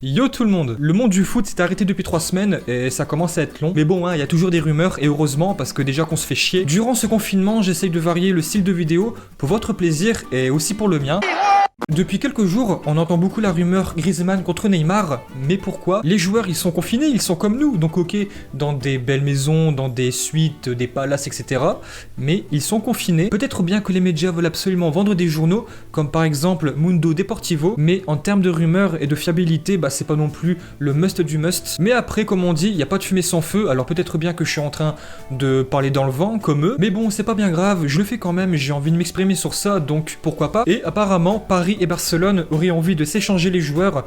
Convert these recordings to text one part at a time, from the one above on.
Yo tout le monde du foot s'est arrêté depuis 3 semaines et ça commence à être long. Mais bon, il y a toujours des rumeurs et heureusement parce que déjà qu'on se fait chier. Durant ce confinement, j'essaye de varier le style de vidéo pour votre plaisir et aussi pour le mien. Depuis quelques jours, on entend beaucoup la rumeur Griezmann contre Neymar, mais pourquoi? Les joueurs ils sont confinés, ils sont comme nous, donc ok, dans des belles maisons, dans des suites, des palaces, etc. Mais ils sont confinés. Peut-être bien que les médias veulent absolument vendre des journaux, comme par exemple Mundo Deportivo, mais en termes de rumeurs et de fiabilité, bah c'est pas non plus le must du must. Mais après, comme on dit, il n'y a pas de fumée sans feu, alors peut-être bien que je suis en train de parler dans le vent, comme eux, mais bon, c'est pas bien grave, je le fais quand même, j'ai envie de m'exprimer sur ça, donc pourquoi pas. Et apparemment, Paris et Barcelone auraient envie de s'échanger les joueurs.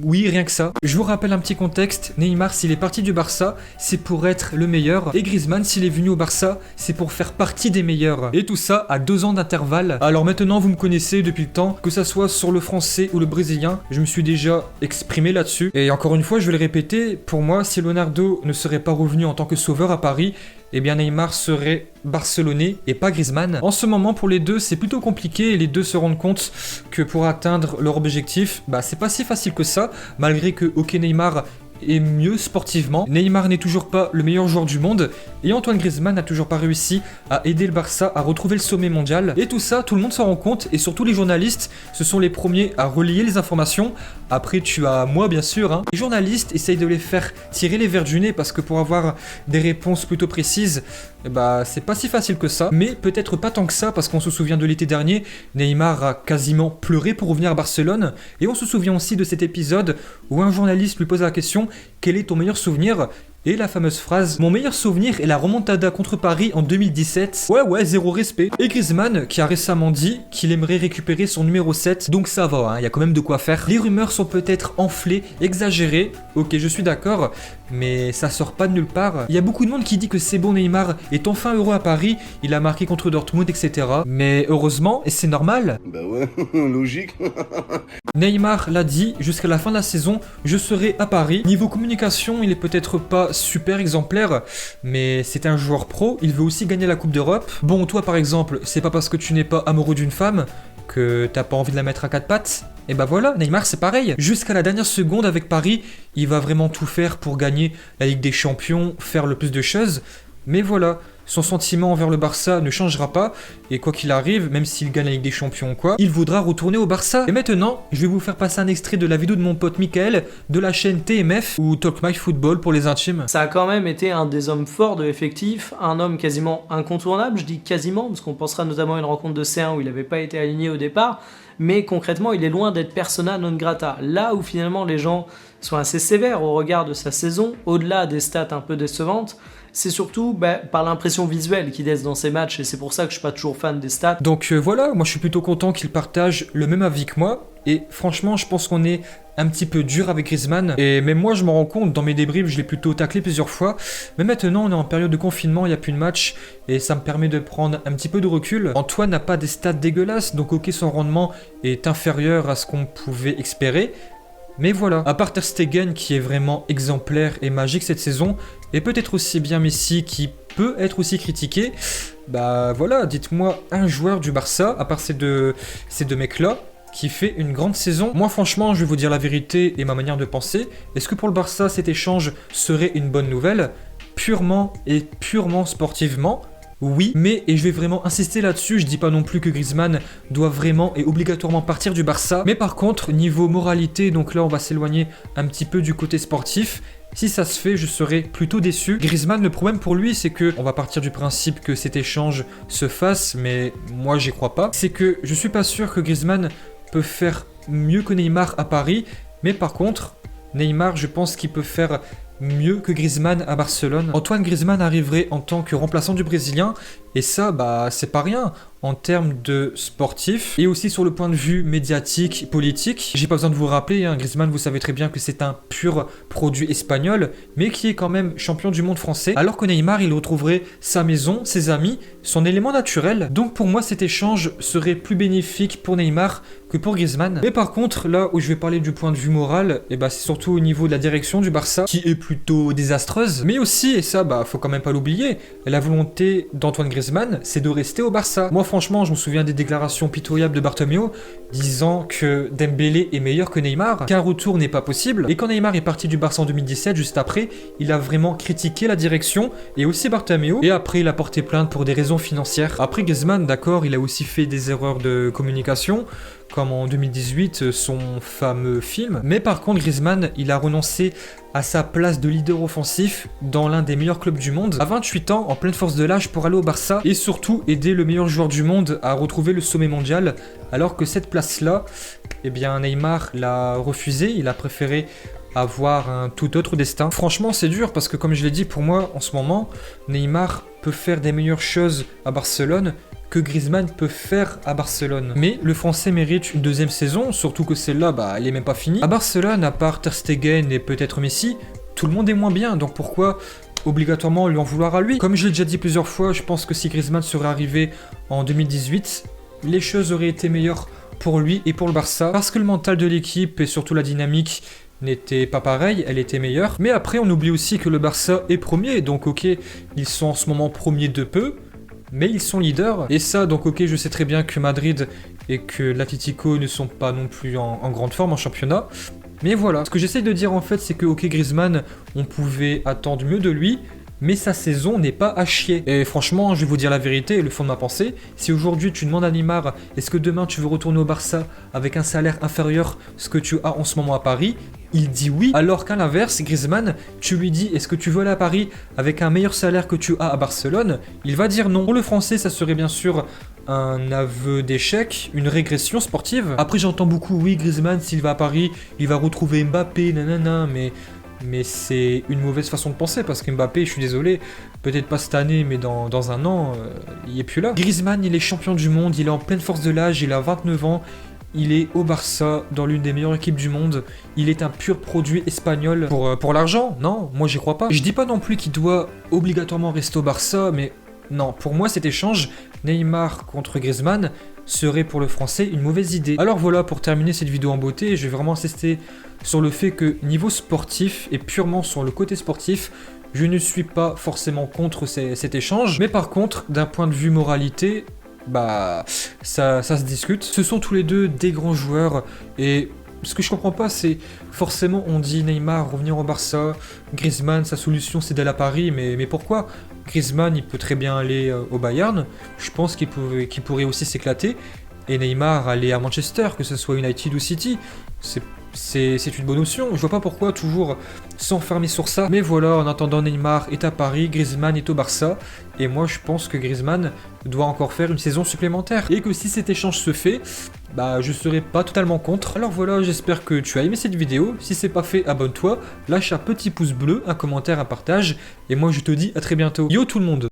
Oui, rien que ça. Je vous rappelle un petit contexte, Neymar s'il est parti du Barça, c'est pour être le meilleur, et Griezmann s'il est venu au Barça, c'est pour faire partie des meilleurs. Et tout ça à 2 ans d'intervalle. Alors maintenant vous me connaissez depuis le temps, que ça soit sur le français ou le brésilien, je me suis déjà exprimé là-dessus. Et encore une fois, je vais le répéter, pour moi, si Leonardo ne serait pas revenu en tant que sauveur à Paris, eh bien Neymar serait barcelonais et pas Griezmann. En ce moment pour les deux c'est plutôt compliqué et les deux se rendent compte que pour atteindre leur objectif, bah c'est pas si facile que ça, malgré que ok Neymar est mieux sportivement. Neymar n'est toujours pas le meilleur joueur du monde et Antoine Griezmann n'a toujours pas réussi à aider le Barça à retrouver le sommet mondial. Et tout ça, tout le monde s'en rend compte et surtout les journalistes, ce sont les premiers à relier les informations. Après tu as moi bien sûr, hein. Les journalistes essayent de les faire tirer les verres du nez parce que pour avoir des réponses plutôt précises, bah c'est pas si facile que ça, mais peut-être pas tant que ça parce qu'on se souvient de l'été dernier, Neymar a quasiment pleuré pour revenir à Barcelone et on se souvient aussi de cet épisode où un journaliste lui pose la question: quel est ton meilleur souvenir? Et la fameuse phrase: mon meilleur souvenir est la remontada contre Paris en 2017. Ouais, zéro respect. Et Griezmann qui a récemment dit qu'il aimerait récupérer son numéro 7, donc ça va, hein, y a quand même de quoi faire. Les rumeurs sont peut-être enflées, exagérées, ok je suis d'accord, mais ça sort pas de nulle part. Il y a beaucoup de monde qui dit que c'est bon, Neymar est enfin heureux à Paris, il a marqué contre Dortmund, etc. Mais heureusement, et c'est normal. Bah ouais, logique. Neymar l'a dit, jusqu'à la fin de la saison, je serai à Paris. Niveau communication, il est peut-être pas super exemplaire, mais c'est un joueur pro, il veut aussi gagner la Coupe d'Europe. Bon, toi par exemple, c'est pas parce que tu n'es pas amoureux d'une femme que t'as pas envie de la mettre à 4 pattes. Et bah voilà, Neymar c'est pareil. Jusqu'à la dernière seconde avec Paris, il va vraiment tout faire pour gagner la Ligue des Champions, faire le plus de choses. Mais voilà, son sentiment envers le Barça ne changera pas, et quoi qu'il arrive, même s'il gagne la Ligue des Champions ou quoi, il voudra retourner au Barça. Et maintenant, je vais vous faire passer un extrait de la vidéo de mon pote Michael, de la chaîne TMF, ou Talk My Football pour les intimes. Ça a quand même été un des hommes forts de l'effectif, un homme quasiment incontournable, je dis quasiment, parce qu'on pensera notamment à une rencontre de C1 où il n'avait pas été aligné au départ, mais concrètement, il est loin d'être persona non grata. Là où finalement les gens sont assez sévères au regard de sa saison, au-delà des stats un peu décevantes, c'est surtout par l'impression visuelle qu'il laisse dans ses matchs, et c'est pour ça que je suis pas toujours fan des stats. Donc voilà, moi je suis plutôt content qu'il partage le même avis que moi, et franchement je pense qu'on est un petit peu dur avec Griezmann, et même moi je m'en rends compte, dans mes débriefs je l'ai plutôt taclé plusieurs fois, mais maintenant on est en période de confinement, il n'y a plus de match, et ça me permet de prendre un petit peu de recul. Antoine n'a pas des stats dégueulasses, donc ok son rendement est inférieur à ce qu'on pouvait espérer, mais voilà, à part Ter Stegen qui est vraiment exemplaire et magique cette saison, et peut-être aussi bien Messi qui peut être aussi critiqué, bah voilà, dites-moi un joueur du Barça, à part ces deux mecs-là, qui fait une grande saison. Moi franchement, je vais vous dire la vérité et ma manière de penser. Est-ce que pour le Barça, cet échange serait une bonne nouvelle? Purement sportivement, oui, mais, et je vais vraiment insister là-dessus, je dis pas non plus que Griezmann doit vraiment et obligatoirement partir du Barça, mais par contre, niveau moralité, donc là on va s'éloigner un petit peu du côté sportif, si ça se fait, je serais plutôt déçu. Griezmann, le problème pour lui, c'est que, on va partir du principe que cet échange se fasse, mais moi j'y crois pas, c'est que je suis pas sûr que Griezmann peut faire mieux que Neymar à Paris, mais par contre, Neymar, je pense qu'il peut faire mieux que Griezmann à Barcelone. Antoine Griezmann arriverait en tant que remplaçant du Brésilien, et ça, bah, c'est pas rien en termes de sportif, et aussi sur le point de vue médiatique, politique. J'ai pas besoin de vous rappeler, hein, Griezmann, vous savez très bien que c'est un pur produit espagnol, mais qui est quand même champion du monde français, alors que Neymar, il retrouverait sa maison, ses amis, son élément naturel. Donc pour moi, cet échange serait plus bénéfique pour Neymar que pour Griezmann. Mais par contre, là où je vais parler du point de vue moral, et bah, c'est surtout au niveau de la direction du Barça, qui est plutôt désastreuse. Mais aussi, et ça, bah, faut quand même pas l'oublier, la volonté d'Antoine Griezmann, c'est de rester au Barça. Moi, franchement, je me souviens des déclarations pitoyables de Bartomeu, disant que Dembélé est meilleur que Neymar, qu'un retour n'est pas possible. Et quand Neymar est parti du Barça en 2017, juste après, il a vraiment critiqué la direction et aussi Bartomeu. Et après, il a porté plainte pour des raisons financières. Après, Griezmann, d'accord, il a aussi fait des erreurs de communication, comme en 2018, son fameux film. Mais par contre, Griezmann, il a renoncé à sa place de leader offensif dans l'un des meilleurs clubs du monde, à 28 ans, en pleine force de l'âge pour aller au Barça, et surtout aider le meilleur joueur du monde à retrouver le sommet mondial, alors que cette place-là, eh bien Neymar l'a refusé, il a préféré avoir un tout autre destin. Franchement, c'est dur parce que comme je l'ai dit, pour moi, en ce moment, Neymar peut faire des meilleures choses à Barcelone que Griezmann peut faire à Barcelone. Mais le Français mérite une deuxième saison, surtout que celle-là, bah, elle est même pas finie. À Barcelone, à part Ter Stegen et peut-être Messi, tout le monde est moins bien, donc pourquoi obligatoirement lui en vouloir à lui? Comme je l'ai déjà dit plusieurs fois, je pense que si Griezmann serait arrivé en 2018, les choses auraient été meilleures pour lui et pour le Barça, parce que le mental de l'équipe et surtout la dynamique n'était pas pareil, elle était meilleure. Mais après, on oublie aussi que le Barça est premier, donc ok, ils sont en ce moment premiers de peu, mais ils sont leaders. Et ça, donc ok, je sais très bien que Madrid et que l'Atlético ne sont pas non plus en grande forme en championnat. Mais voilà, ce que j'essaie de dire en fait, c'est que ok, Griezmann, on pouvait attendre mieux de lui, mais sa saison n'est pas à chier. Et franchement, je vais vous dire la vérité, le fond de ma pensée, si aujourd'hui tu demandes à Neymar, est-ce que demain tu veux retourner au Barça avec un salaire inférieur à ce que tu as en ce moment à Paris, il dit oui, alors qu'à l'inverse, Griezmann, tu lui dis est-ce que tu veux aller à Paris avec un meilleur salaire que tu as à Barcelone, il va dire non. Pour le français, ça serait bien sûr un aveu d'échec, une régression sportive. Après, j'entends beaucoup, oui, Griezmann, s'il va à Paris, il va retrouver Mbappé, nanana, mais c'est une mauvaise façon de penser, parce que Mbappé, je suis désolé, peut-être pas cette année, mais dans un an, il est plus là. Griezmann, il est champion du monde, il est en pleine force de l'âge, il a 29 ans, il est au Barça, dans l'une des meilleures équipes du monde. Il est un pur produit espagnol pour l'argent. Non, moi j'y crois pas. Je dis pas non plus qu'il doit obligatoirement rester au Barça, mais non, pour moi cet échange, Neymar contre Griezmann, serait pour le français une mauvaise idée. Alors voilà, pour terminer cette vidéo en beauté, je vais vraiment insister sur le fait que niveau sportif, et purement sur le côté sportif, je ne suis pas forcément contre cet échange. Mais par contre, d'un point de vue moralité, bah ça se discute. Ce sont tous les deux des grands joueurs et ce que je comprends pas, c'est forcément on dit Neymar revenir au Barça, Griezmann sa solution c'est d'aller à Paris, mais pourquoi? Griezmann il peut très bien aller au Bayern, je pense qu'il pourrait aussi s'éclater, et Neymar aller à Manchester, que ce soit United ou City, c'est une bonne option. Je vois pas pourquoi toujours s'enfermer sur ça. Mais voilà, en attendant, Neymar est à Paris, Griezmann est au Barça. Et moi, je pense que Griezmann doit encore faire une saison supplémentaire. Et que si cet échange se fait, bah je serai pas totalement contre. Alors voilà, j'espère que tu as aimé cette vidéo. Si c'est pas fait, abonne-toi, lâche un petit pouce bleu, un commentaire, un partage. Et moi, je te dis à très bientôt. Yo tout le monde!